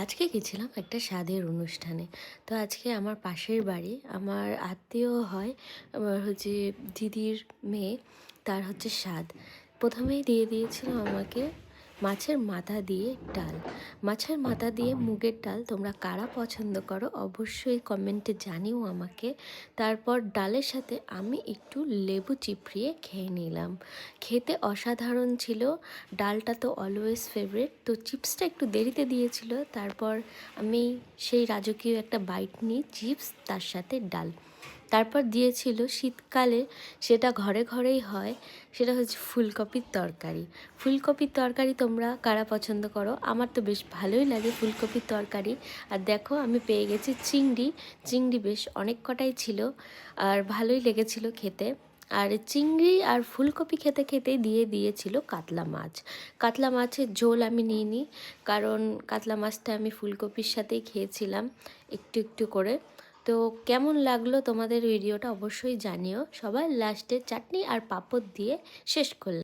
আজকে গেছিলাম একটা স্বাদের অনুষ্ঠানে। তো আজকে আমার পাশের বাড়ি, আমার আত্মীয় হয়, আমার হচ্ছে দিদির মেয়ে, তার হচ্ছে স্বাদ। প্রথমেই দিয়ে দিয়েছিল আমাকে মাছের মাথা দিয়ে ডাল। মাছের মাথা দিয়ে মুগের ডাল তোমরা কারা পছন্দ করো অবশ্যই কমেন্টে জানিও আমাকে। তারপর ডালের সাথে আমি একটু লেবু চিপড়িয়ে খেয়ে নিলাম। খেতে অসাধারণ ছিল। ডালটা তো অলওয়েজ ফেভারিট, তো চিপসটা একটু দেরিতে দিয়েছিল। তারপর আমি সেই রাজকীয় একটা বাইট নিই, চিপস তার সাথে ডাল। তারপর দিয়েছিল শীতকালে, সেটা ঘরে ঘরেই হয়, সেটা হচ্ছে ফুলকপির তরকারি। ফুলকপির তরকারি তোমরা কারা পছন্দ করো? আমার তো বেশ ভালোই লাগে ফুলকপির তরকারি। আর দেখো আমি পেয়ে গেছি চিংড়ি। চিংড়ি বেশ অনেক কটাই ছিল, আর ভালোই লেগেছিল খেতে। আর চিংড়ি আর ফুলকপি খেতে খেতেই দিয়ে দিয়েছিল কাতলা মাছ। কাতলা মাছের ঝোল আমি নিইনি, কারণ কাতলা মাছটা আমি ফুলকপির সাথেই খেয়েছিলাম একটু একটু করে। তো কেমন লাগলো তোমাদের ভিডিওটা অবশ্যই জানিও। সবার লাস্টে চাটনি আর পাঁপড় দিয়ে শেষ করলাম।